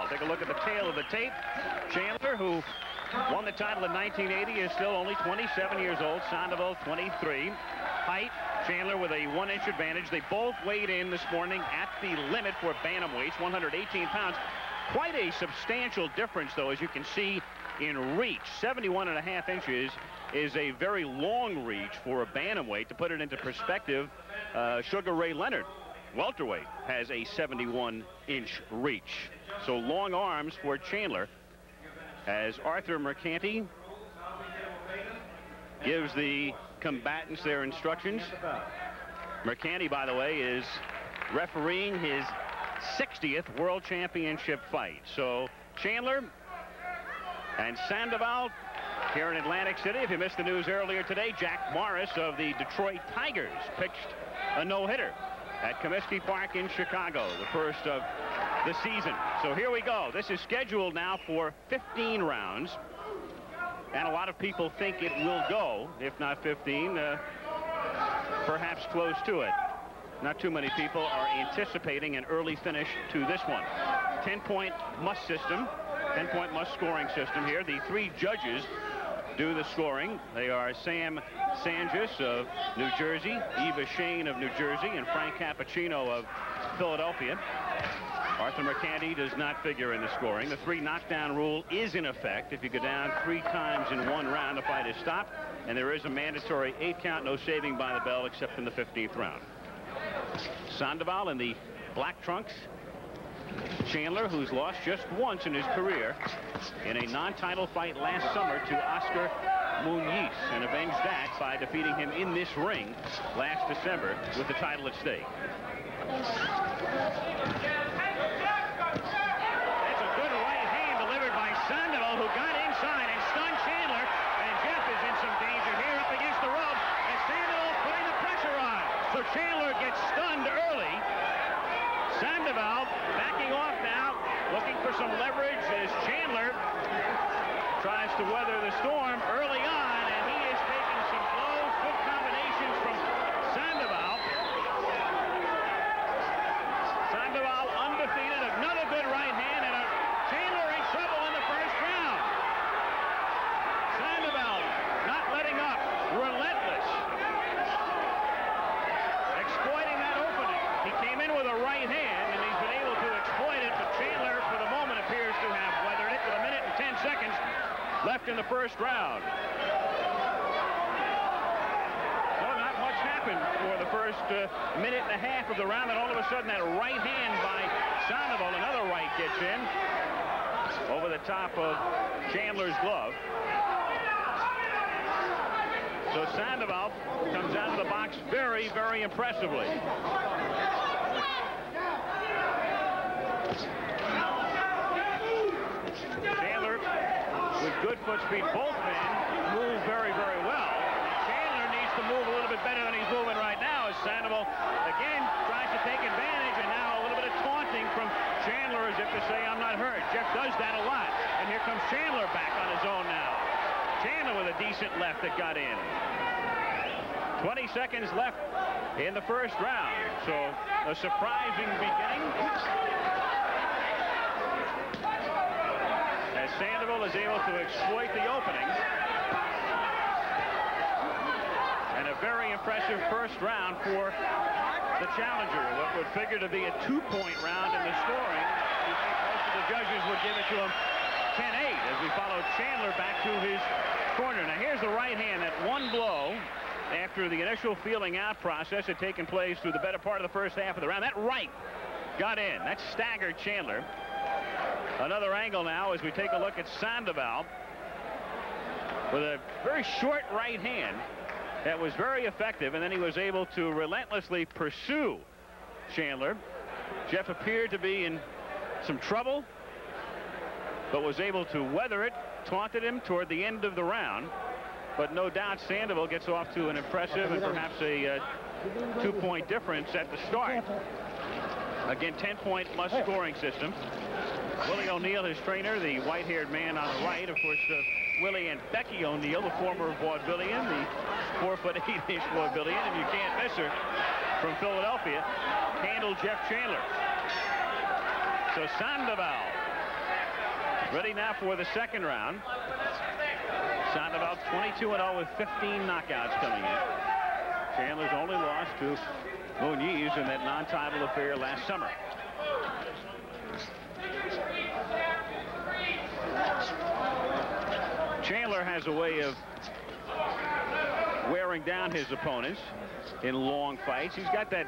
Sandoval. Take a look at the tail of the tape. Chandler, who won the title in 1980, is still only 27 years old. Sandoval, 23. Height, Chandler with a 1-inch advantage. They both weighed in this morning at the limit for bantamweights, 118 pounds. Quite a substantial difference, though, as you can see in reach. 71.5 inches is a very long reach for a bantamweight. To put it into perspective, Sugar Ray Leonard, welterweight, has a 71-inch reach. So long arms for Chandler, as Arthur Mercanti gives the combatants their instructions. Mercanti, by the way, is refereeing his 60th World Championship fight. So Chandler and Sandoval here in Atlantic City. If you missed the news earlier today, Jack Morris of the Detroit Tigers pitched a no-hitter at Comiskey Park in Chicago, the first of the season. So here we go. This is scheduled now for 15 rounds, and a lot of people think it will go, if not 15, perhaps close to it. Not too many people are anticipating an early finish to this one. 10-point must system, 10-point must scoring system here. The three judges do the scoring. They are Sam Sanjus of New Jersey, Eva Shane of New Jersey, and Frank Cappuccino of Philadelphia. Arthur Mercanti does not figure in the scoring. The 3 knockdown rule is in effect. If you go down 3 times in one round, the fight is stopped, and there is a mandatory 8 count, no saving by the bell, except in the 15th round. Sandoval in the black trunks. Chandler, who's lost just once in his career in a non-title fight last summer to Oscar Muniz, and avenged that by defeating him in this ring last December with the title at stake. That's a good right hand delivered by Sandoval, who got inside and stunned Chandler, and Jeff is in some danger here up against the rope, and Sandoval putting the pressure on. So Chandler gets stunned early. Sandoval backing off now, looking for some leverage as Chandler tries to weather the storm early on, and he is taking some blows. Good combinations from Sandoval. Sandoval undefeated, another good right hand, and Chandler in trouble in the first round. Sandoval not letting up, relentless, exploiting that opening. He came in with a right hand, and he's been able to exploit it, but Chandler, for the moment, appears to have weathered it with 1 minute and 10 seconds left in the first round. Well, not much happened for the first minute and a half of the round, and all of a sudden that right hand by Sandoval, another right, gets in over the top of Chandler's glove. So Sandoval comes out of the box very, very impressively. Chandler with good foot speed. Both men move very, very well. Chandler needs to move a little bit better than he's moving right now, as Sandoval again tries to take advantage, and now a little bit of taunting from Chandler as if to say, I'm not hurt. Jeff does that a lot. And here comes Chandler back on his own now. Chandler with a decent left that got in. 20 seconds left in the first round. So a surprising beginning. As Sandoval is able to exploit the opening. And a very impressive first round for the challenger. What would figure to be a 2-point round in the scoring. You think most of the judges would give it to him 10-8 as we follow Chandler back to his corner. Now here's the right hand. That one blow after the initial feeling out process had taken place through the better part of the first half of the round. That right got in. That staggered Chandler. Another angle now as we take a look at Sandoval with a very short right hand that was very effective, and then he was able to relentlessly pursue Chandler. Jeff appeared to be in some trouble, but was able to weather it, taunted him toward the end of the round. But no doubt Sandoval gets off to an impressive and perhaps a 2-point difference at the start. Again, 10-point must scoring system. Willie O'Neill, his trainer, the white-haired man on the right. Of course, Willie and Becky O'Neill, the former vaudevillian, the 4'8" vaudevillian, and you can't miss her, from Philadelphia, handled Jeff Chandler. So Sandoval Ready now for the second round. Sandoval 22-0 with 15 knockouts coming in. Chandler's only lost to Muniz in that non-title affair last summer. Chandler has a way of wearing down his opponents in long fights. He's got that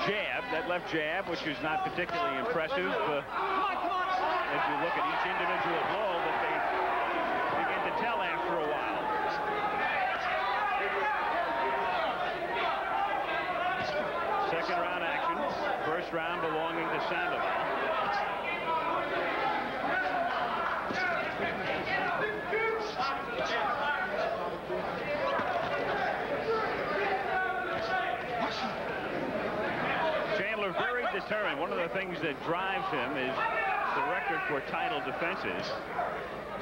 jab, that left jab, which is not particularly impressive as you look at each individual blow, but they begin to tell after a while. Second round action. First round belonging to Sandoval. Chandler very determined. One of the things that drives him is the record for title defenses.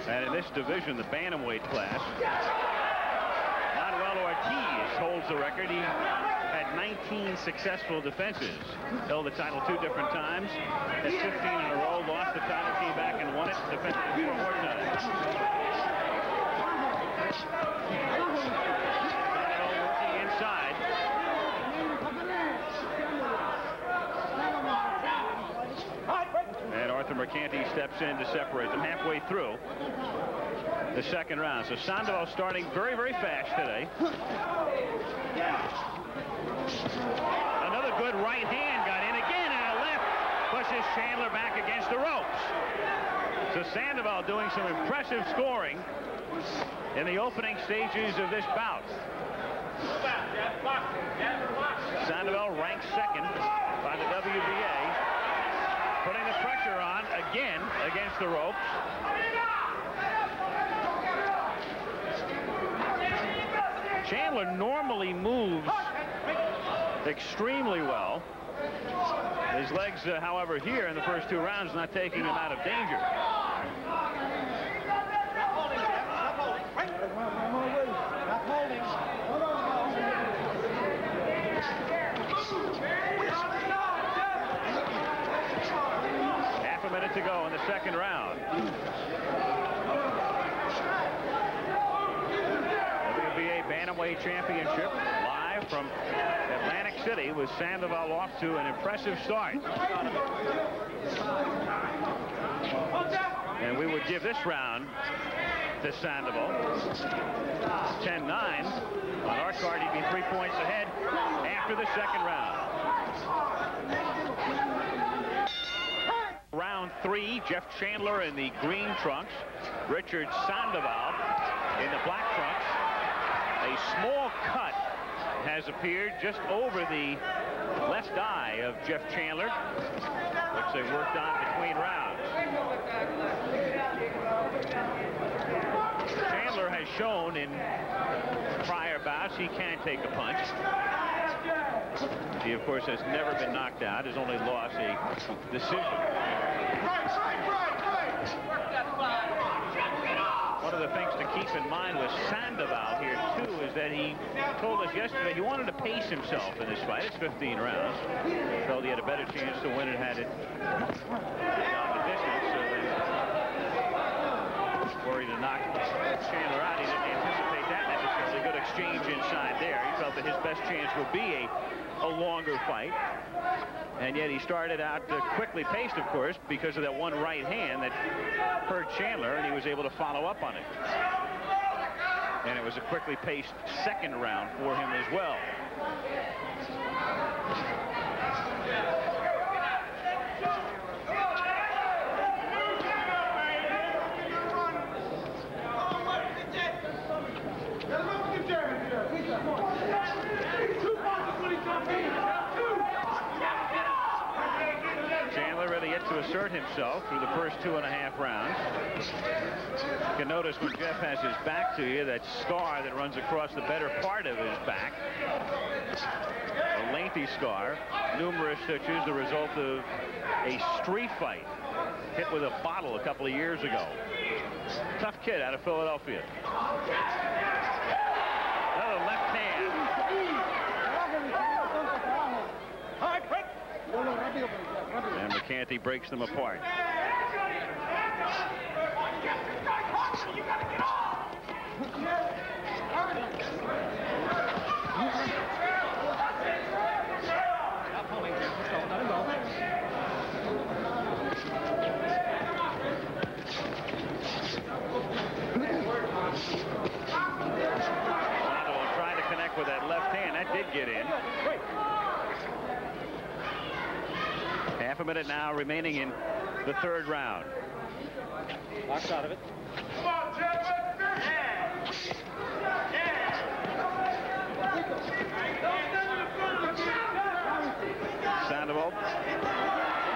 And in this division, the bantamweight class, Manuel Ortiz holds the record. He had 19 successful defenses. Held the title 2 different times. Had 15 in a row. Lost the title, came back and won it. Defended it 4 more times. Sandoval working inside. And Arthur Mercanti steps in to separate them halfway through the second round. So Sandoval starting very, very fast today. Another good right hand got in again, and a left pushes Chandler back against the ropes. So Sandoval doing some impressive scoring in the opening stages of this bout. Sandoval ranked second by the WBA, putting the pressure on again against the ropes. Chandler normally moves extremely well. His legs, however, here in the first 2 rounds, not taking him out of danger. Half a minute to go in the second round. WBA Bantamweight Championship live from Atlantic City with Sandoval off to an impressive start. And we would give this round to Sandoval. 10-9. On our card, he'd be 3 points ahead after the second round. Round 3, Jeff Chandler in the green trunks. Richard Sandoval in the black trunks. A small cut has appeared just over the left eye of Jeff Chandler, which they worked on between rounds. Chandler has shown in prior bouts he can take a punch. He, of course, has never been knocked out. Has only lost a decision. One of the things to keep in mind with Sandoval here, too, is that he told us yesterday he wanted to pace himself in this fight. It's 15 rounds. He felt he had a better chance to win it had it down the distance. So he was worried to knock Chandler out. He didn't anticipate that necessarily. Good exchange inside there. He felt that his best chance would be a longer fight. And yet he started out quickly paced, of course, because of that one right hand that hurt Chandler, and he was able to follow up on it. And it was a quickly paced second round for him as well. Chandler really yet to assert himself through the first 2.5 rounds. You can notice when Jeff has his back to you, that scar that runs across the better part of his back. A lengthy scar, numerous stitches, the result of a street fight hit with a bottle a couple of years ago. Tough kid out of Philadelphia. Another left hand. And Mercanti breaks them apart. Sandoval trying to connect with that left hand. That did get in. Half a minute now remaining in the third round. Box out of it. Sandoval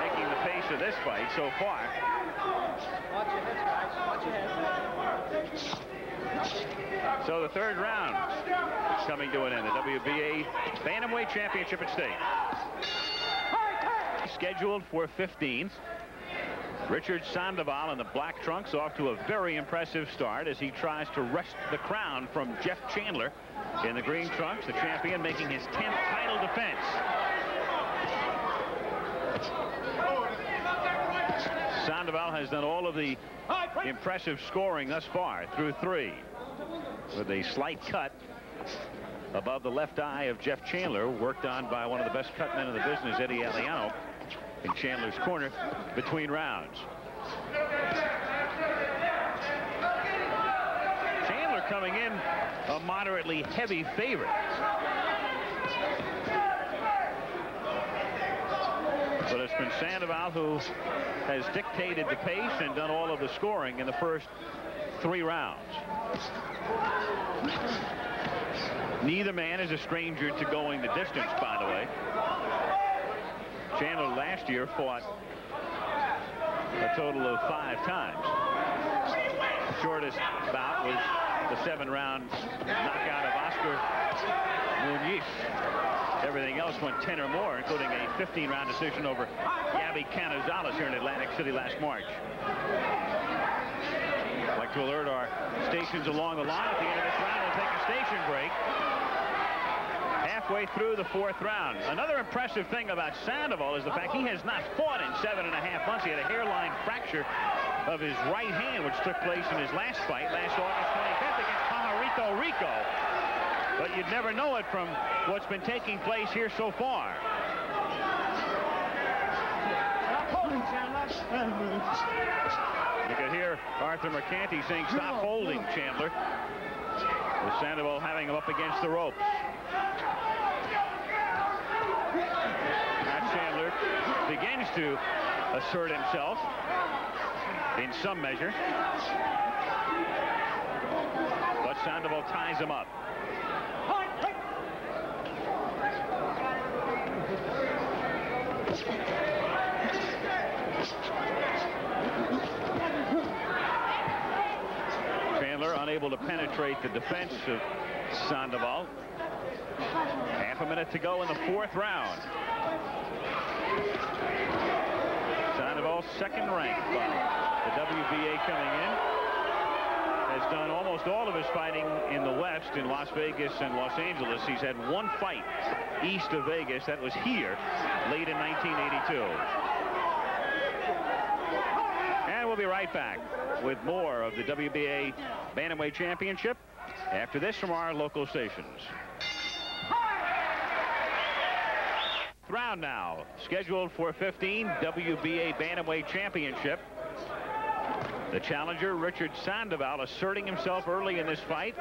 making the pace of this fight so far. Watch your heads, guys. Watch your heads. So the third round coming to an end. The WBA Bantamweight Championship at stake. Scheduled for 15. Richard Sandoval in the black trunks off to a very impressive start as he tries to wrest the crown from Jeff Chandler in the green trunks, the champion making his 10th title defense. Sandoval has done all of the impressive scoring thus far through 3, with a slight cut above the left eye of Jeff Chandler, worked on by one of the best cut men in the business, Eddie Aliano, in Chandler's corner between rounds. Chandler coming in a moderately heavy favorite. But it's been Sandoval who has dictated the pace and done all of the scoring in the first 3 rounds. Neither man is a stranger to going the distance, by the way. Chandler last year fought a total of 5 times. The shortest bout was the 7-round knockout of Oscar Munoz. Everything else went 10 or more, including a 15-round decision over Gabby Canizales here in Atlantic City last March. I'd like to alert our stations along the line. At the end of this round, we'll take a station break. Halfway through the 4th round. Another impressive thing about Sandoval is the fact he has not fought in 7.5 months. He had a hairline fracture of his right hand, which took place in his last fight last August 25th against Pajarito Rico. But you'd never know it from what's been taking place here so far. You could hear Arthur Mercanti saying, "Stop holding, Chandler." With Sandoval having him up against the ropes. Now Chandler begins to assert himself in some measure. But Sandoval ties him up. Chandler unable to penetrate the defense of Sandoval. Half a minute to go in the 4th round. Sandoval, second ranked by the WBA coming in, has done almost all of his fighting in the West, in Las Vegas and Los Angeles. He's had 1 fight east of Vegas. That was here late in 1982. And we'll be right back with more of the WBA Bantamweight Championship after this from our local stations. Round now, scheduled for 15, WBA Bantamweight Championship. The challenger, Richard Sandoval, asserting himself early in this fight,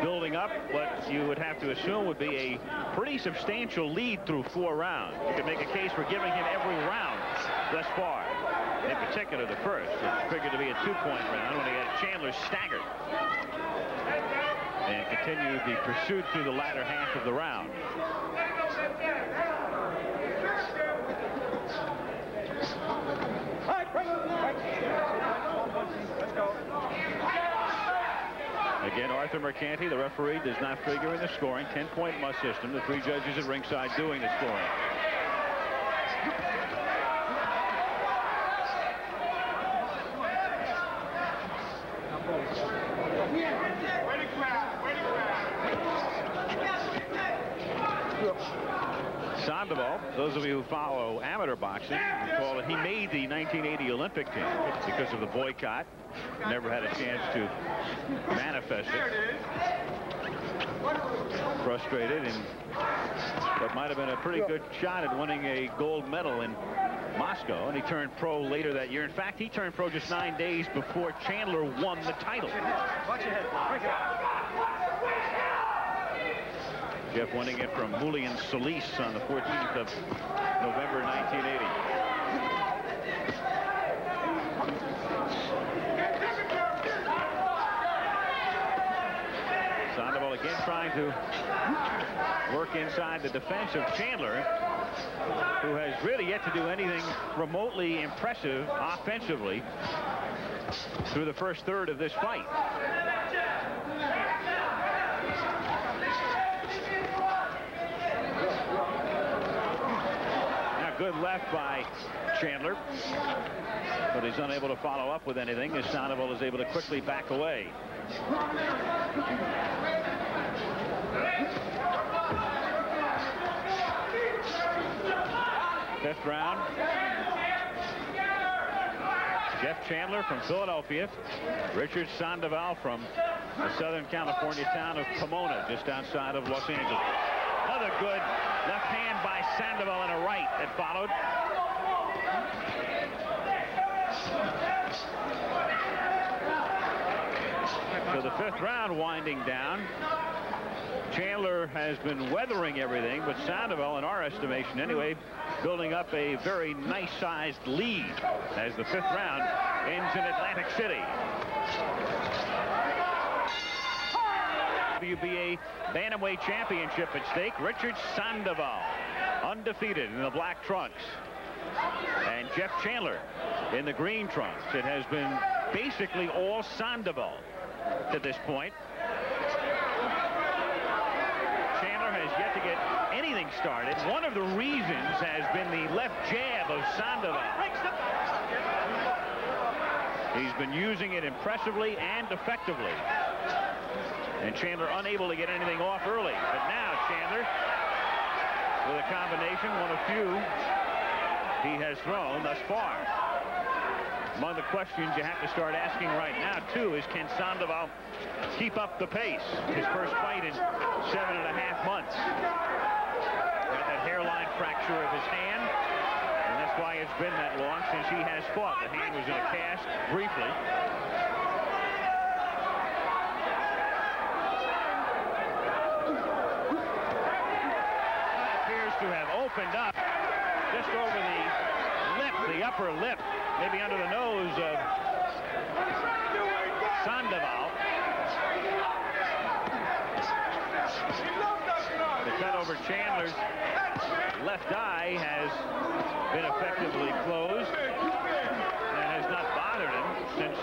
building up what you would have to assume would be a pretty substantial lead through 4 rounds. You could make a case for giving him every round thus far. In particular, the first, which figured to be a 2-point round when he had Chandler staggered and continued the pursuit through the latter half of the round. Again, Arthur Mercanti, the referee, does not figure in the scoring. 10-point must system. The 3 judges at ringside doing the scoring. Sandoval, those of you who follow amateur boxing recall that he made the 1980 Olympic team because of the boycott. Never had a chance to manifest it. Frustrated, and what might have been a pretty good shot at winning a gold medal in Moscow, and he turned pro later that year. In fact, he turned pro just 9 days before Chandler won the title. Watch your head. Break it up. Jeff winning it from Julian Solis on the 14th of November 1980. Sandoval again trying to work inside the defense of Chandler, who has really yet to do anything remotely impressive offensively through the first third of this fight. Now good left by Chandler, but he's unable to follow up with anything as Sandoval is able to quickly back away. Fifth round. Jeff Chandler from Philadelphia. Richard Sandoval from the Southern California town of Pomona, just outside of Los Angeles. Another good left hand by Sandoval and a right that followed. So the fifth round winding down. Chandler has been weathering everything, but Sandoval, in our estimation anyway, building up a very nice-sized lead as the fifth round ends in Atlantic City. WBA Bantamweight Championship at stake. Richard Sandoval, undefeated in the black trunks. And Jeff Chandler in the green trunks. It has been basically all Sandoval to this point. Chandler has yet to get anything started. One of the reasons has been the left jab of Sandoval. He's been using it impressively and effectively. And Chandler unable to get anything off early. But now Chandler, with a combination, one of few he has thrown thus far. Among the questions you have to start asking right now, too, is can Sandoval keep up the pace? His first fight in 7.5 months. Got that hairline fracture of his hand, and that's why it's been that long since he has fought. The hand was in a cast briefly. Appears to have opened up just over the lip, the upper lip, maybe under the nose of Sandoval. The cut over Chandler's left eye has been effectively closed and has not bothered him since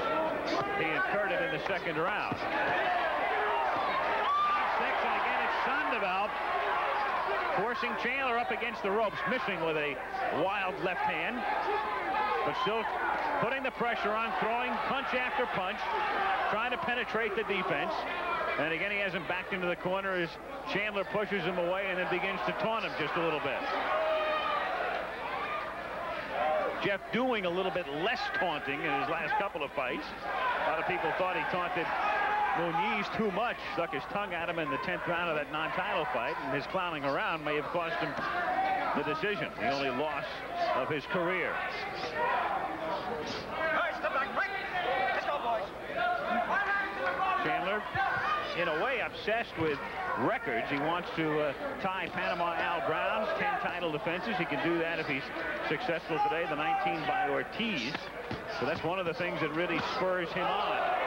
he incurred it in the second round. Round 6, and again it's Sandoval forcing Chandler up against the ropes, missing with a wild left hand, but still putting the pressure on, throwing punch after punch, trying to penetrate the defense. And again, he hasn't backed into the corner as Chandler pushes him away and then begins to taunt him just a little bit. Jeff doing a little bit less taunting in his last couple of fights. A lot of people thought he taunted Muniz too much, stuck his tongue at him in the 10th round of that non-title fight, and his clowning around may have cost him the decision, the only loss of his career. Chandler, in a way, obsessed with records. He wants to tie Panama Al Brown's 10 title defenses. He can do that if he's successful today, the 19 by Ortiz. So that's one of the things that really spurs him on.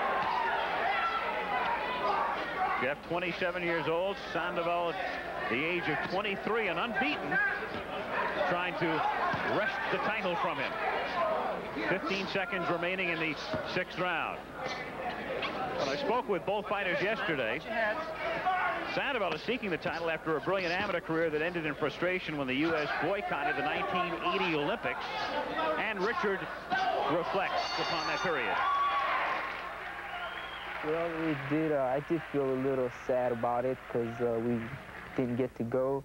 Jeff, 27 years old, Sandoval at the age of 23 and unbeaten, trying to wrest the title from him. 15 seconds remaining in the 6th round. When I spoke with both fighters yesterday, Sandoval is seeking the title after a brilliant amateur career that ended in frustration when the U.S. boycotted the 1980 Olympics, and Richard reflects upon that period. Well, I did feel a little sad about it because we didn't get to go,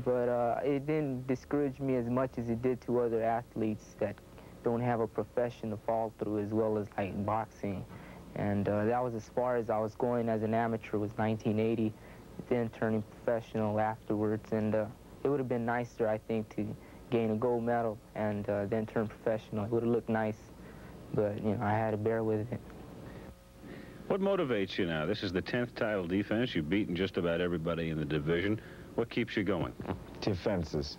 but it didn't discourage me as much as it did to other athletes that don't have a profession to fall through as well as like boxing. And that was as far as I was going as an amateur, was 1980, then turning professional afterwards. And it would have been nicer, I think, to gain a gold medal and then turn professional. It would have looked nice, but, you know, I had to bear with it. What motivates you now? This is the 10th title defense. You've beaten just about everybody in the division. What keeps you going? Defenses.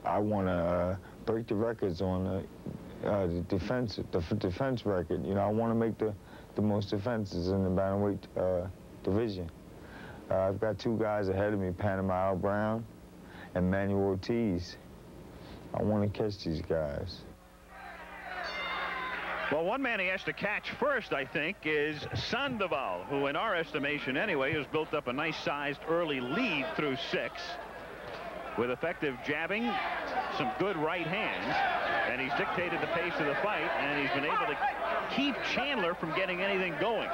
I want to break the records on the defense record. You know, I want to make the most defenses in the bantamweight division. I've got 2 guys ahead of me, Panama Al Brown and Manuel Ortiz. I want to catch these guys. Well, one man he has to catch first, I think, is Sandoval, who in our estimation anyway has built up a nice-sized early lead through 6 with effective jabbing, some good right hands, and he's dictated the pace of the fight, and he's been able to keep Chandler from getting anything going.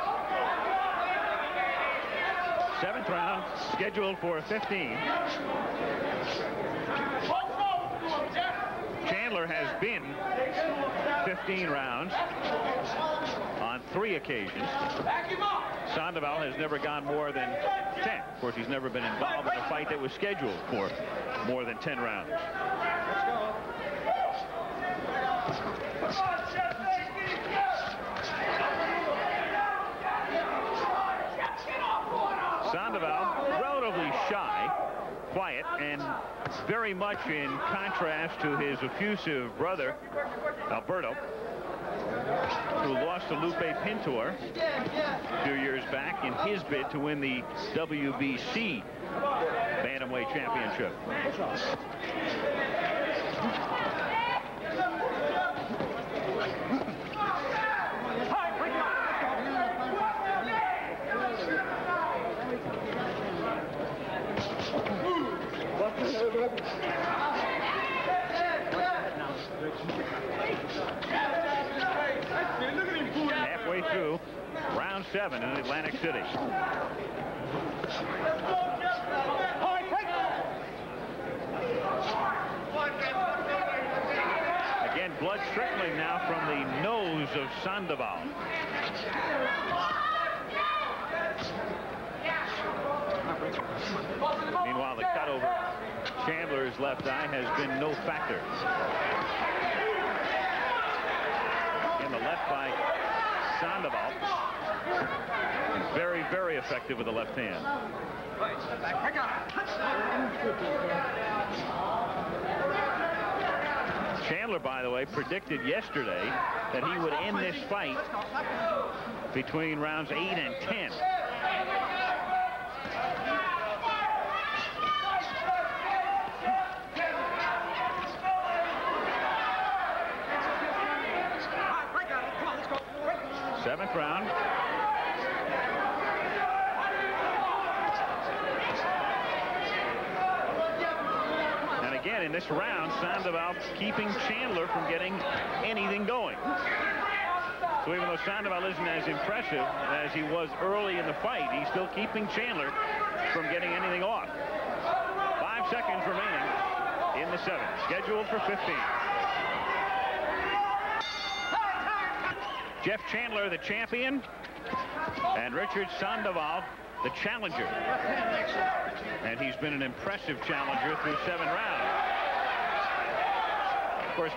7th round scheduled for 15. Chandler has been 15 rounds on 3 occasions. Sandoval has never gone more than 10. Of course, he's never been involved in a fight that was scheduled for more than 10 rounds. Sandoval, relatively shy, quiet, and very much in contrast to his effusive brother, Alberto, who lost to Lupe Pintor a few years back in his bid to win the WBC Bantamweight Championship. Halfway through round 7 in Atlantic City. Again, blood trickling now from the nose of Sandoval. Meanwhile, the cut over Chandler's left eye has been no factor. In the left by Sandoval. Very, very effective with the left hand. Chandler, by the way, predicted yesterday that he would end this fight between rounds 8 and 10. Seventh round. And again, in this round, Sandoval keeping Chandler from getting anything going. So even though Sandoval isn't as impressive as he was early in the fight, he's still keeping Chandler from getting anything off. 5 seconds remaining in the 7th, scheduled for 15. Jeff Chandler, the champion, and Richard Sandoval, the challenger. And he's been an impressive challenger through 7 rounds. Of course,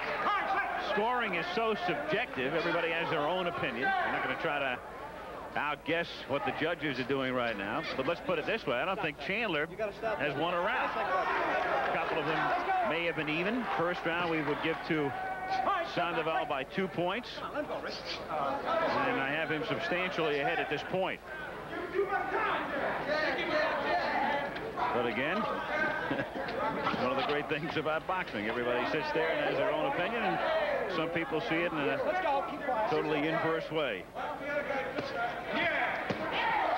scoring is so subjective. Everybody has their own opinion. I'm not going to try to outguess what the judges are doing right now. But let's put it this way. I don't think Chandler has won a round. A couple of them may have been even. First round we would give to Sandoval by 2 points. And I have him substantially ahead at this point. But again, one of the great things about boxing, everybody sits there and has their own opinion, and some people see it in a totally inverse way.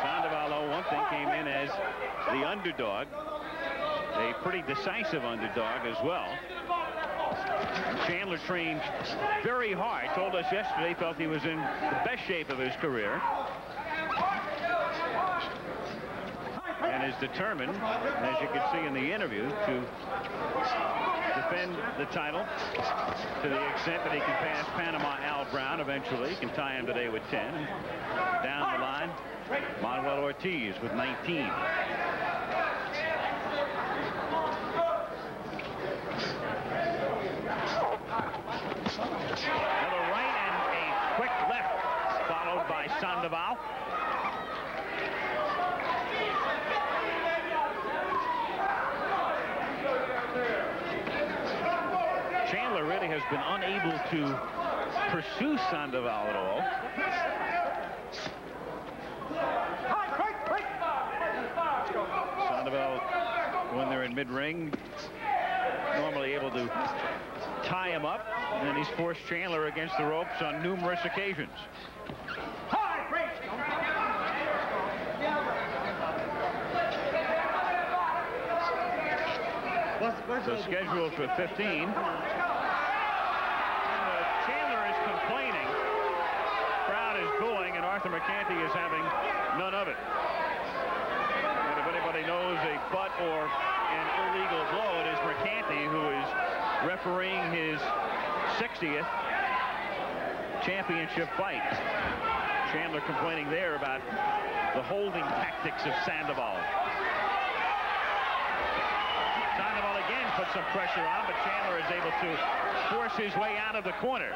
Sandoval, though, one thing, came in as the underdog, a pretty decisive underdog as well. Chandler trained very hard, told us yesterday, felt he was in the best shape of his career, and is determined, as you can see in the interview, to defend the title to the extent that he can pass Panama Al Brown eventually. He can tie him today with 10. And down the line, Manuel Ortiz with 19. Another right and a quick left, followed by Sandoval. Chandler really has been unable to pursue Sandoval at all. Sandoval, when they're in mid-ring, normally able to tie him up, and he's forced Chandler against the ropes on numerous occasions. So scheduled for 15. Chandler is complaining. Crowd is booing, and Arthur McCanty is having none of it. And if anybody knows a butt or an illegal blow, it is McCanty, who is refereeing his 60th championship fight. Chandler complaining there about the holding tactics of Sandoval. Sandoval again puts some pressure on, but Chandler is able to force his way out of the corner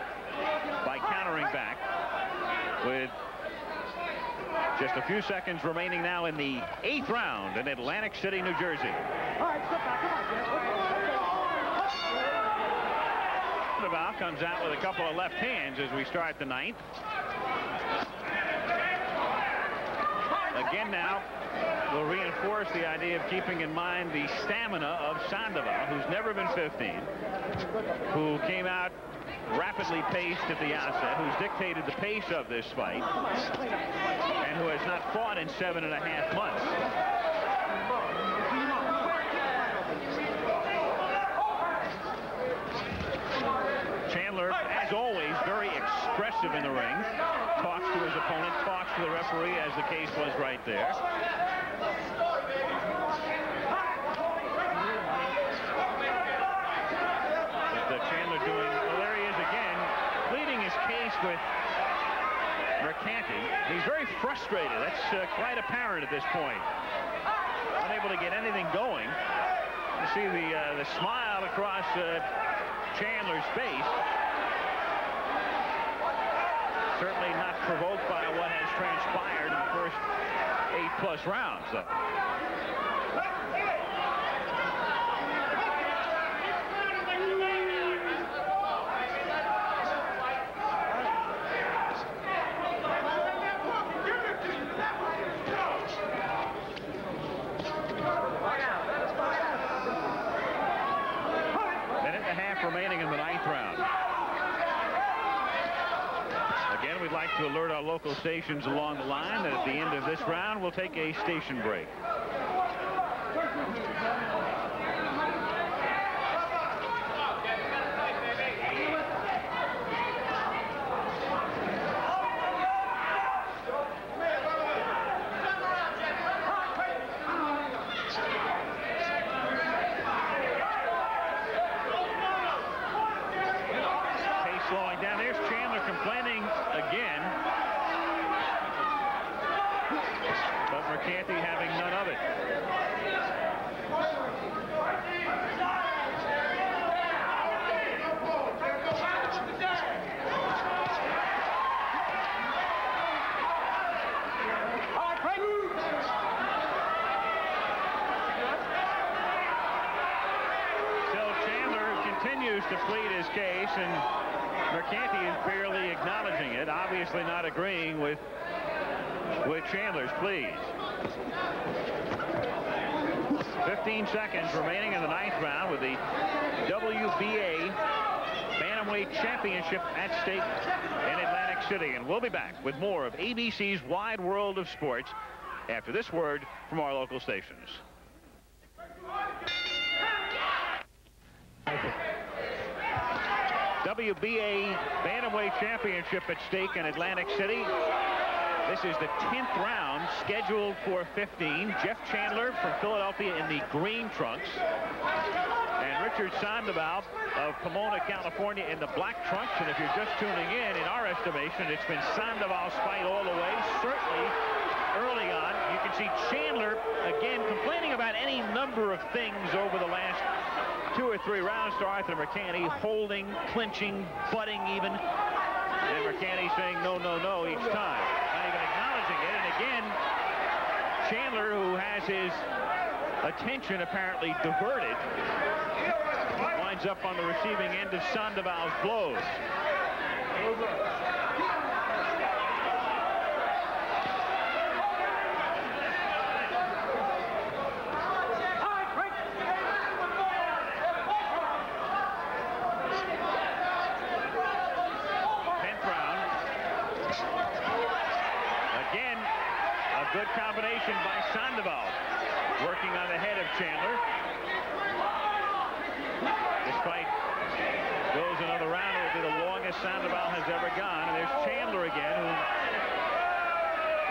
by countering back with just a few seconds remaining now in the 8th round in Atlantic City, New Jersey. Sandoval comes out with a couple of left hands as we start the 9th. Again now, we'll reinforce the idea of keeping in mind the stamina of Sandoval, who's never been 15, who came out rapidly paced at the outset, who's dictated the pace of this fight, and who has not fought in 7.5 months. Chandler, as always, very expressive in the ring. Talks to his opponent, talks to the referee, as the case was right there. But Chandler doing, well, there he is again, pleading his case with Mercanti. He's very frustrated. That's quite apparent at this point. Unable to get anything going. You see the smile across Chandler's face. Certainly not provoked by what has transpired in the first 8+ rounds, though. Remaining in the 9th round. Again, we'd like to alert our local stations along the line that at the end of this round, we'll take a station break. Mercanti having none of it. Still, Chandler continues to plead his case, and Mercanti is barely acknowledging it, obviously not agreeing with Chandler's pleas. 15 seconds remaining in the 9th round with the WBA Bantamweight Championship at stake in Atlantic City. And we'll be back with more of ABC's Wide World of Sports after this word from our local stations. WBA Bantamweight Championship at stake in Atlantic City. This is the 10th round, scheduled for 15. Jeff Chandler from Philadelphia in the green trunks, and Richard Sandoval of Pomona, California in the black trunks. And if you're just tuning in our estimation, it's been Sandoval's fight all the way. Certainly early on. You can see Chandler, again, complaining about any number of things over the last 2 or 3 rounds to Arthur Mercante, holding, clinching, butting even. And Mercante saying no, no, no each time. Not even acknowledging it. And again, Chandler, who has his attention apparently diverted, winds up on the receiving end of Sandoval's blows. Good combination by Sandoval, working on the head of Chandler. This fight goes another round. It will be the longest Sandoval has ever gone. And there's Chandler again, who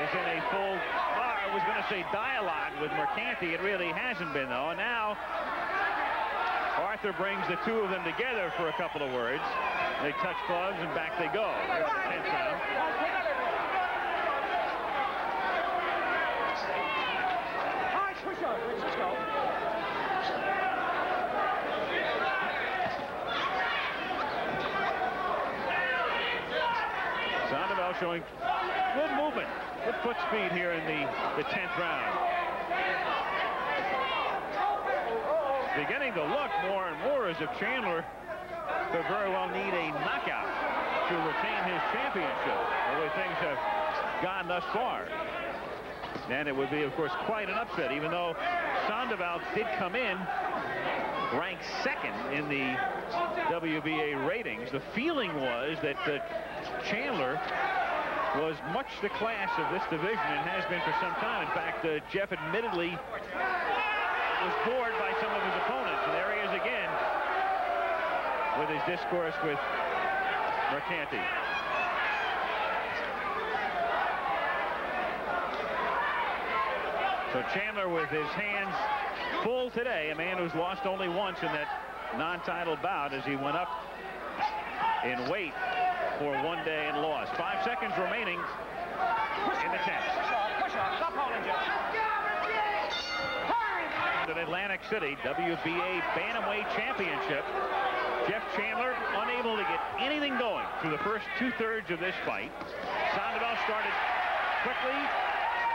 is in a full, I was going to say dialogue with Mercante. It really hasn't been, though. And now Arthur brings the two of them together for a couple of words. They touch gloves and back they go. Here's the 10th round. Let's go. Sandoval showing good movement, good foot speed here in the 10th round. Beginning to look more and more as if Chandler could very well need a knockout to retain his championship, the way things have gone thus far. And it would be, of course, quite an upset, even though Sandoval did come in ranked 2nd in the WBA ratings. The feeling was that Chandler was much the class of this division and has been for some time. In fact, Jeff admittedly was bored by some of his opponents. And there he is again with his discourse with Mercante. So Chandler with his hands full today, a man who's lost only once in that non-title bout as he went up in weight for 1 day and lost. 5 seconds remaining in the 10th. Stop holding, Jeff. In Atlantic City, WBA Bantamweight Championship. Jeff Chandler unable to get anything going through the first 2/3 of this fight. Sandoval started quickly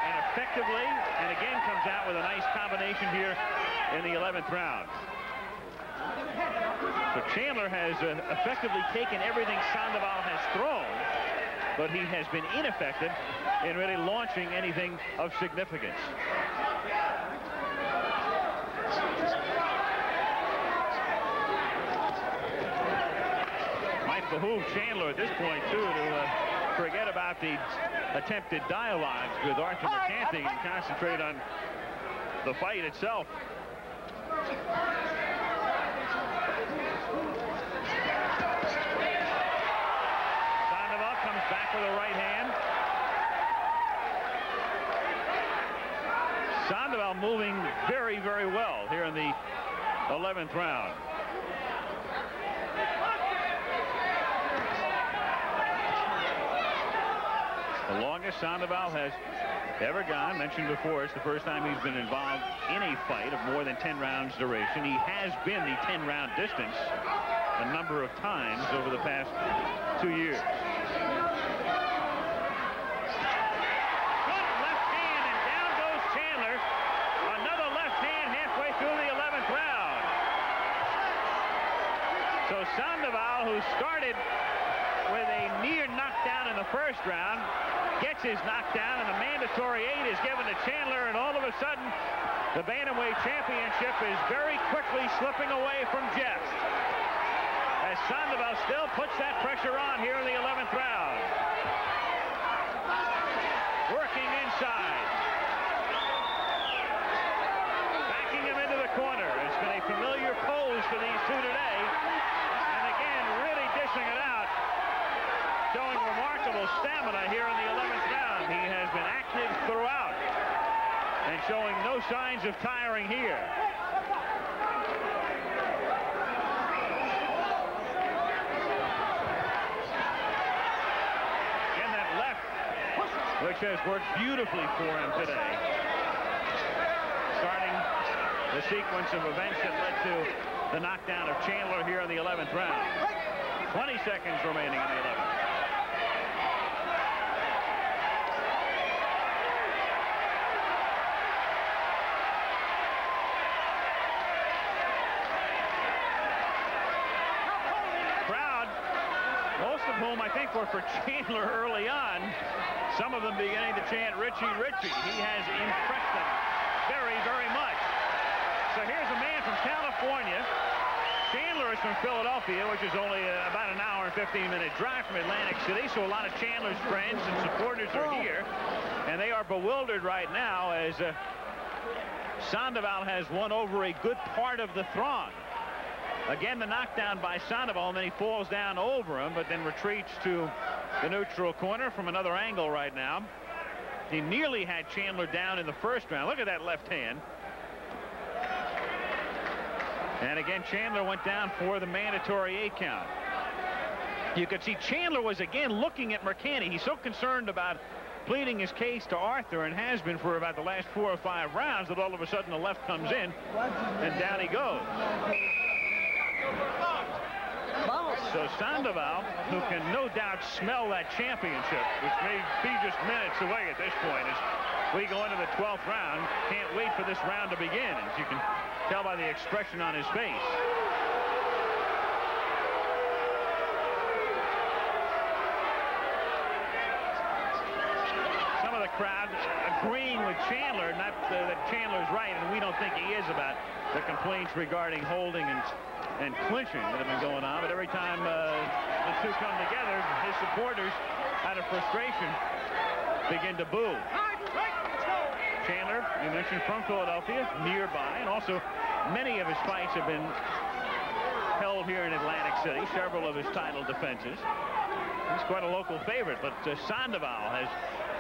and effectively, and again comes out with a nice combination here in the 11th round. So Chandler has effectively taken everything Sandoval has thrown, but he has been ineffective in really launching anything of significance. Might behoove Chandler at this point, too, to forget about the attempted dialogues with Arthur Mercante and concentrate on the fight itself. Sandoval comes back with a right hand. Sandoval moving very, very well here in the 11th round. The longest Sandoval has ever gone. Mentioned before, it's the first time he's been involved in a fight of more than 10 rounds duration. He has been the 10-round distance a number of times over the past 2 years. Good left hand, and down goes Chandler. Another left hand halfway through the 11th round. So Sandoval, who started with a near knockdown in the first round, gets his knockdown, and the mandatory 8 is given to Chandler, and all of a sudden the Bantamweight Championship is very quickly slipping away from Jeff, as Sandoval still puts that pressure on here in the 11th round. Working inside, backing him into the corner. It's been a familiar pose for these two today, and again really dishing it out, showing remarkable stamina here in the 11th round. He has been active throughout and showing no signs of tiring here. Again, that left which has worked beautifully for him today. Starting the sequence of events that led to the knockdown of Chandler here in the 11th round. 20 seconds remaining in the 11th. Whom I think were for Chandler early on. Some of them beginning to chant Richie, Richie. He has impressed them very, very much. So here's a man from California. Chandler is from Philadelphia, which is only about an hour and 15-minute drive from Atlantic City. So a lot of Chandler's friends and supporters are here. And they are bewildered right now as Sandoval has won over a good part of the throng. Again, the knockdown by Sandoval, and then he falls down over him, but then retreats to the neutral corner from another angle right now. He nearly had Chandler down in the first round. Look at that left hand. And again, Chandler went down for the mandatory 8 count. You could see Chandler was again looking at Mercante. He's so concerned about pleading his case to Arthur, and has been for about the last 4 or 5 rounds, that all of a sudden the left comes in, and down he goes. So Sandoval, who can no doubt smell that championship, which may be just minutes away at this point, as we go into the 12th round, can't wait for this round to begin, as you can tell by the expression on his face. Some of the crowd agreeing with Chandler, not that Chandler's right, and we don't think he is, about the complaints regarding holding and clinching that have been going on. But every time the two come together, his supporters, out of frustration, begin to boo. Chandler, you mentioned, from Philadelphia, nearby, and also many of his fights have been held here in Atlantic City, several of his title defenses. He's quite a local favorite, but Sandoval has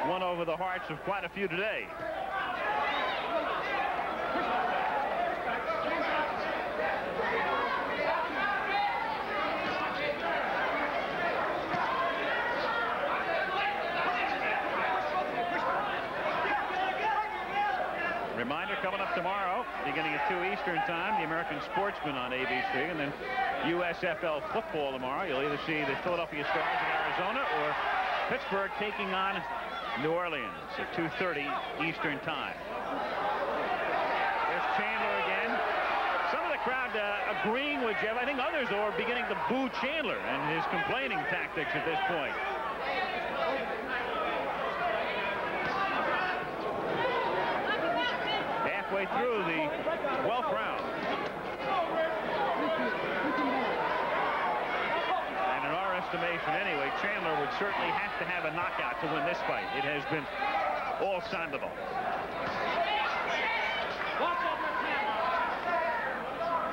won over the hearts of quite a few today. Reminder, coming up tomorrow, beginning at 2 Eastern time, the American Sportsman on ABC, and then USFL football tomorrow. You'll either see the Philadelphia Stars in Arizona or Pittsburgh taking on New Orleans at 2:30 Eastern time. There's Chandler again. Some of the crowd agreeing with Jeff. I think others are beginning to boo Chandler and his complaining tactics at this point. Halfway through the 12th round. And in our estimation anyway, Chandler would certainly have to have a knockout to win this fight. It has been all Sandoval.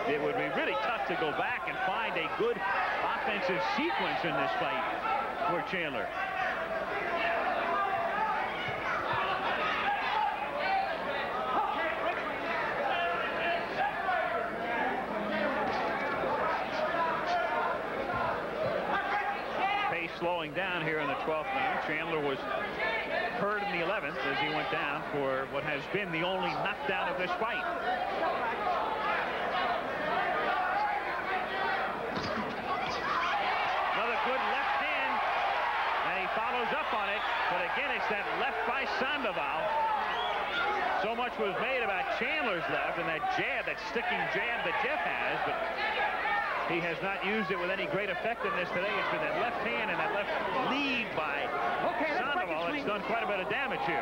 It would be really tough to go back and find a good offensive sequence in this fight for Chandler. Slowing down here in the 12th round. Chandler was hurt in the 11th as he went down for what has been the only knockdown of this fight. Another good left hand, and he follows up on it, but again it's that left by Sandoval. So much was made about Chandler's left and that jab, that sticking jab that Jeff has, but he has not used it with any great effectiveness today. It's been that left hand and that left lead by Sandoval that's done quite a bit of damage here.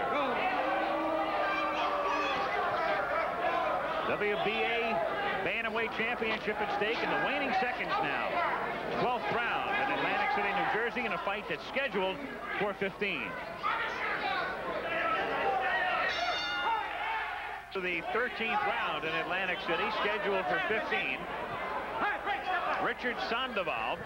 WBA Bantamweight Championship at stake in the waning seconds now. 12th round in Atlantic City, New Jersey, in a fight that's scheduled for 15. To the 13th round in Atlantic City, scheduled for 15. Richard Sandoval.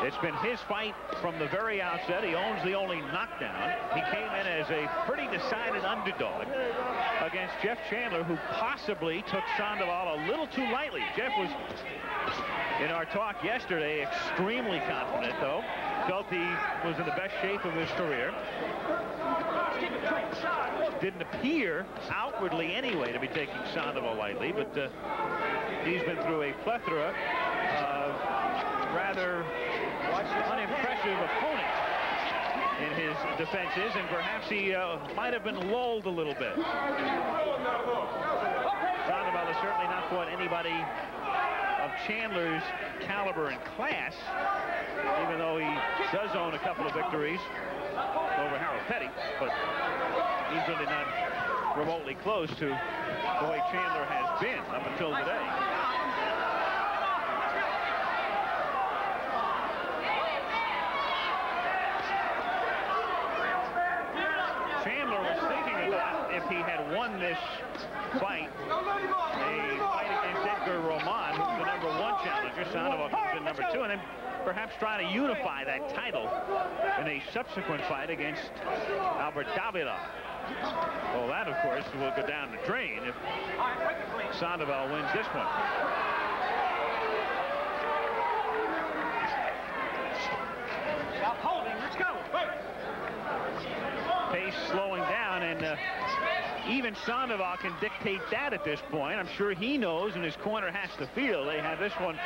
It's been his fight from the very outset. He owns the only knockdown. He came in as a pretty decided underdog against Jeff Chandler, who possibly took Sandoval a little too lightly. Jeff was In our talk yesterday, extremely confident, though. Felt he was in the best shape of his career. Didn't appear, outwardly anyway, to be taking Sandoval lightly, but he's been through a plethora of rather unimpressive opponents in his defenses, and perhaps he might have been lulled a little bit. Sandoval has certainly not fought anybody of Chandler's caliber and class, even though he does own a couple of victories over Harold Petty, but he's really not remotely close to the way Chandler has been up until today. Chandler was thinking about if he had won this fight, a fight against Edgar Roman, who's the #1 challenger. Sandoval comes in #2, and then perhaps trying to unify that title in a subsequent fight against Albert Davila. Well, that, of course, will go down the drain if Sandoval wins this one. Stop holding. Let's go. Pace slowing down, and even Sandoval can dictate that at this point. I'm sure he knows, and his corner has to feel they have this one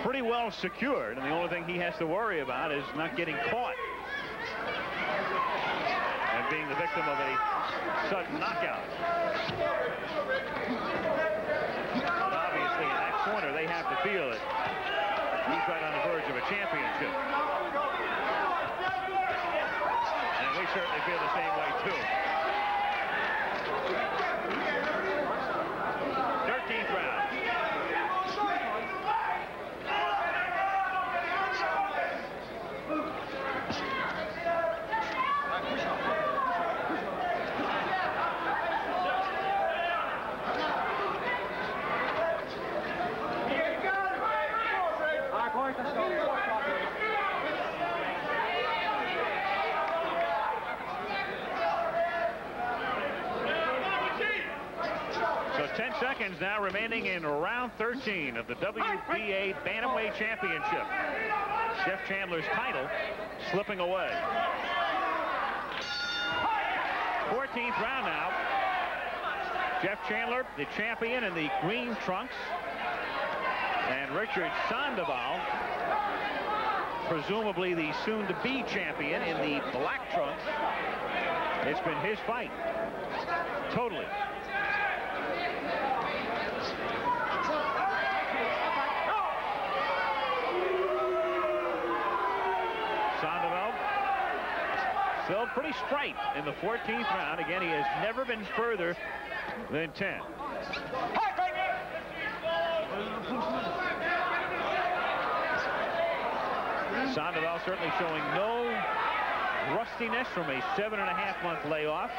pretty well secured, and the only thing he has to worry about is not getting caught and being the victim of a sudden knockout. But obviously, in that corner, they have to feel it. He's right on the verge of a championship. And we certainly feel the same way, too. 13th round. So 10 seconds now remaining in round 13 of the WBA Bantamweight Championship. Jeff Chandler's title slipping away. 14th round now. Jeff Chandler, the champion in the green trunks, and Richard Sandoval, presumably the soon-to-be champion, in the black trunks. It's been his fight. Totally. Sandoval still pretty straight in the 14th round. Again, he has never been further than 10. Sandoval certainly showing no rustiness from a 7.5-month layoff.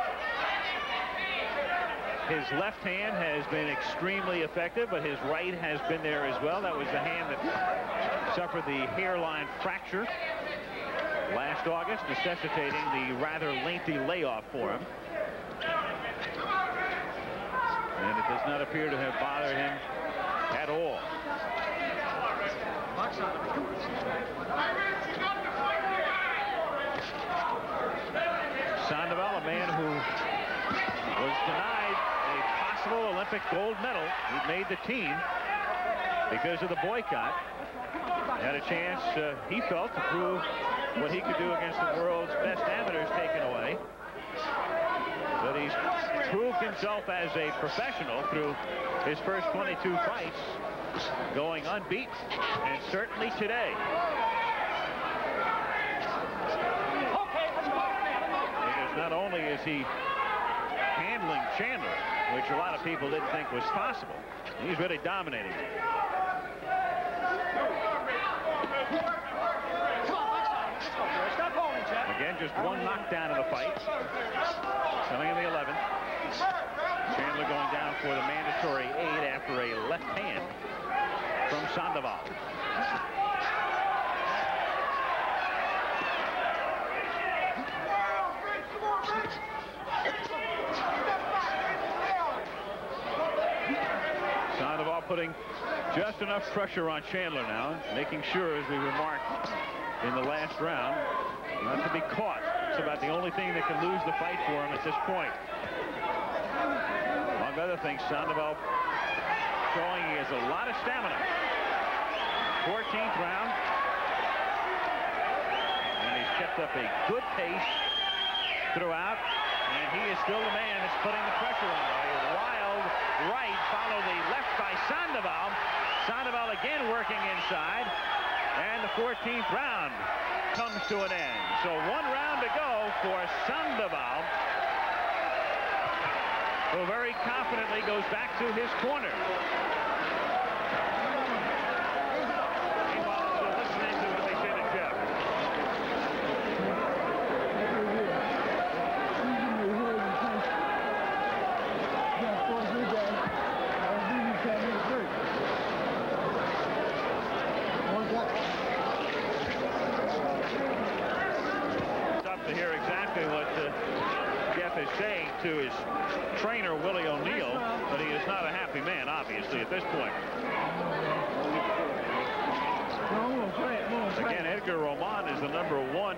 His left hand has been extremely effective, but his right has been there as well. That was the hand that suffered the hairline fracture last August, necessitating the rather lengthy layoff for him. And it does not appear to have bothered him at all. Sandoval, a man who was denied a possible Olympic gold medal. He made the team because of the boycott. Had a chance, he felt, to prove what he could do against the world's best amateurs taken away. But he's proved himself as a professional through his first 22 fights, going unbeaten, and certainly today. Because not only is he handling Chandler, which a lot of people didn't think was possible, he's really dominating. Again, just one knockdown in the fight. Coming in the 11th. Chandler going down for the mandatory aid after a left hand from Sandoval. Sandoval putting just enough pressure on Chandler now, making sure, as we remarked in the last round, not to be caught. It's about the only thing that can lose the fight for him at this point. Among other things, Sandoval showing he has a lot of stamina. 14th round. And he's kept up a good pace throughout. And he is still the man that's putting the pressure on. A wild right, follow the left by Sandoval. Sandoval again working inside. And the 14th round comes to an end. So 1 round to go for Sandoval, who very confidently goes back to his corner. Meanwhile, we're listening to what they say to Jeff. To hear exactly what Jeff is saying to his trainer, Willie O'Neill, but he is not a happy man, obviously, at this point. Again, Edgar Roman is the #1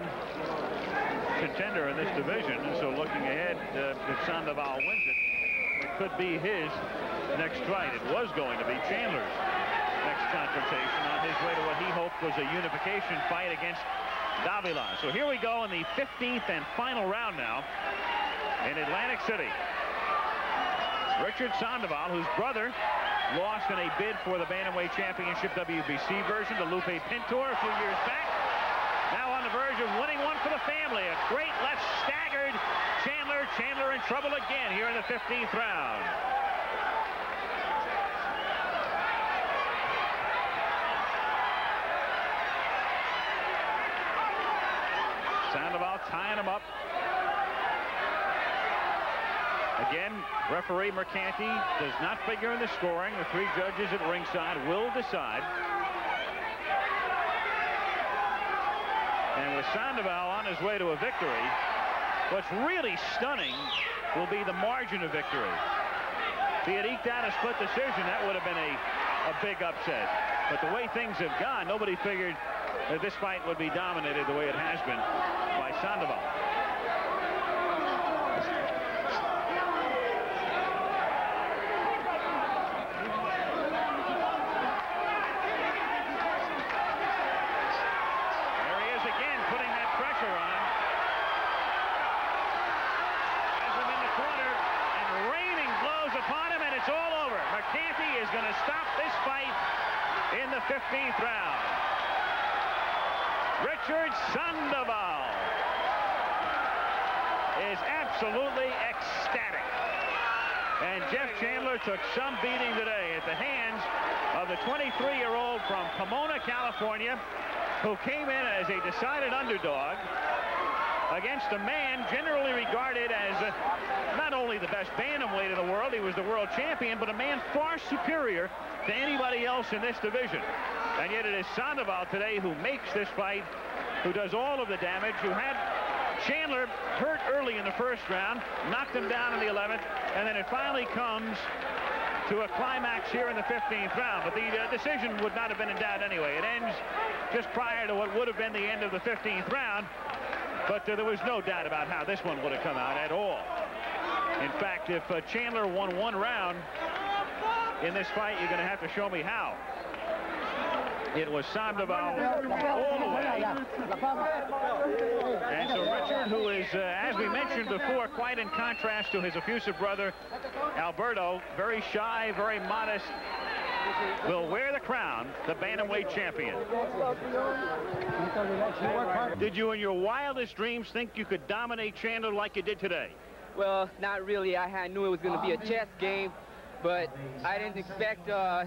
contender in this division, and so looking ahead, if Sandoval wins it, it could be his next fight. It was going to be Chandler's next confrontation on his way to what he hoped was a unification fight against Davila. So here we go in the 15th and final round now in Atlantic City. Richard Sandoval, whose brother lost in a bid for the Bantamweight Championship WBC version to Lupe Pintor a few years back. Now on the verge of winning one for the family. A great left staggered Chandler. Chandler in trouble again here in the 15th round. Sandoval tying him up. Again, referee Mercanti does not figure in the scoring. The 3 judges at ringside will decide. And with Sandoval on his way to a victory, what's really stunning will be the margin of victory. If he had eked out a split decision, that would have been a big upset. But the way things have gone, nobody figured that this fight would be dominated the way it has been by Sandoval. There he is again, putting that pressure on him. Has him in the corner and raining blows upon him, and it's all over. Mercanti is going to stop this fight in the 15th round. Richard Sandoval is absolutely ecstatic. And Jeff Chandler took some beating today at the hands of the 23-year-old from Pomona, California, who came in as a decided underdog against a man generally regarded as not only the best bantamweight in the world, he was the world champion, but a man far superior to anybody else in this division. And yet it is Sandoval today who makes this fight, who does all of the damage, who had Chandler hurt early in the first round, knocked him down in the 11th, and then it finally comes to a climax here in the 15th round. But the decision would not have been in doubt anyway. It ends just prior to what would have been the end of the 15th round, but there was no doubt about how this one would have come out at all. In fact, if Chandler won 1 round in this fight, you're going to have to show me how. It was Sandoval all the way. And so Richard, who is, as we mentioned before, quite in contrast to his effusive brother, Alberto, very shy, very modest, will wear the crown, the bantamweight champion. Did you in your wildest dreams think you could dominate Chandler like you did today? Well, not really. I knew it was going to be a chess game, but I didn't expect to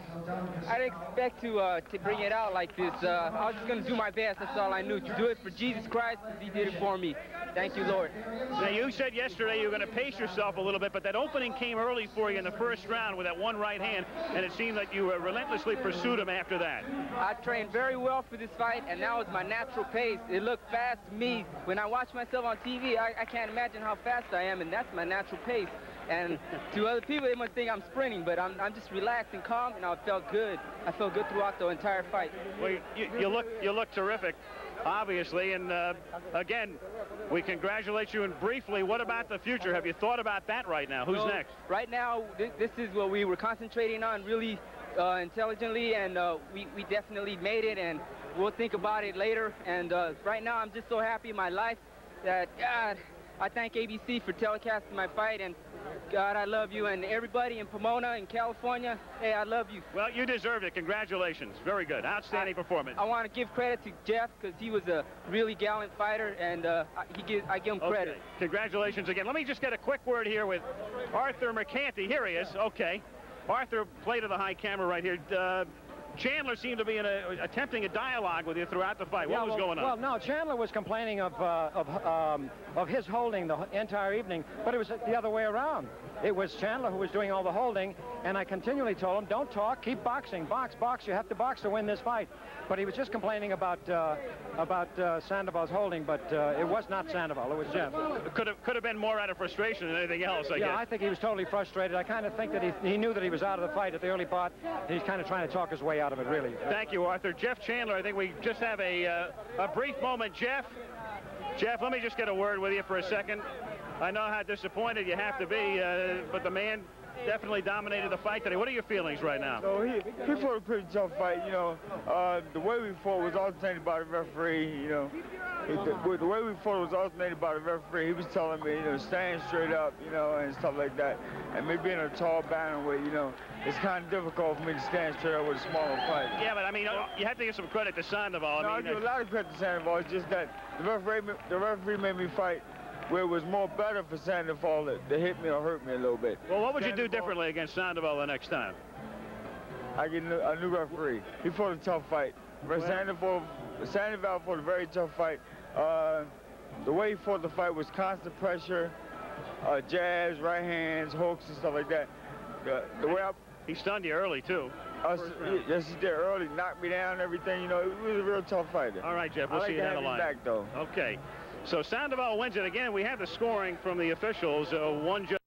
bring it out like this. I was just going to do my best. That's all I knew. To do it for Jesus Christ, he did it for me. Thank you, Lord. Now, you said yesterday you were going to pace yourself a little bit, but that opening came early for you in the first round with that one right hand, and it seemed like you relentlessly pursued him after that. I trained very well for this fight, and now it's my natural pace. It looked fast to me. When I watch myself on TV, I can't imagine how fast I am, and that's my natural pace. And to other people, they must think I'm sprinting, but I'm just relaxed and calm, and I felt good. I felt good throughout the entire fight. Well, you look terrific, obviously, and again, we congratulate you. And briefly, what about the future? Have you thought about that right now? Who's next? Right now, this is what we were concentrating on really intelligently, and we definitely made it, and we'll think about it later. And right now, I'm just so happy in my life that, God, I thank ABC for telecasting my fight, and God, I love you, and everybody in Pomona, in California, hey, I love you. Well, you deserved it. Congratulations. Very good. Outstanding performance. I want to give credit to Jeff because he was a really gallant fighter, and I give him credit. Okay. Congratulations again. Let me just get a quick word here with Arthur Mercanti. Here he is. Okay. Arthur, play to the high camera right here. Chandler seemed to be attempting a dialogue with you throughout the fight. What was going on? Well, no, Chandler was complaining of his holding the entire evening, but it was the other way around. It was Chandler who was doing all the holding, and I continually told him, don't talk, keep boxing, box, you have to box to win this fight. But he was just complaining about Sandoval's holding, but it was not Sandoval, it was Jeff. Could have been more out of frustration than anything else, I guess. Yeah, I think he was totally frustrated. I kind of think that he knew that he was out of the fight at the early part, and he's kind of trying to talk his way out of it, really. Thank you, Arthur. Jeff Chandler, I think we just have a brief moment. Jeff, let me just get a word with you for a second. I know how disappointed you have to be, but the man definitely dominated the fight today. What are your feelings right now? So he fought a pretty tough fight, you know. The way we fought was alternated by the referee, you know. The way we fought was alternated by the referee. He was telling me, you know, stand straight up, you know, and stuff like that. And me being a tall bantamweight, you know, it's kind of difficult for me to stand straight up with a smaller fight. Yeah, but I mean, you have to give some credit to Sandoval. I give a lot of credit to Sandoval. It's just that the referee made me fight where it was more better for Sandoval to hit me or hurt me a little bit. Well, what would you do differently against Sandoval the next time? I get a new referee. He fought a tough fight. Sandoval fought a very tough fight. The way he fought the fight was constant pressure, jabs, right hands, hooks, and stuff like that. He stunned you early, too. Yes, he did early, knocked me down and everything. You know, he was a real tough fighter. All right, Jeff, we'll see you down the line. Back, though. Okay. So Sandoval wins it again. We have the scoring from the officials. One judge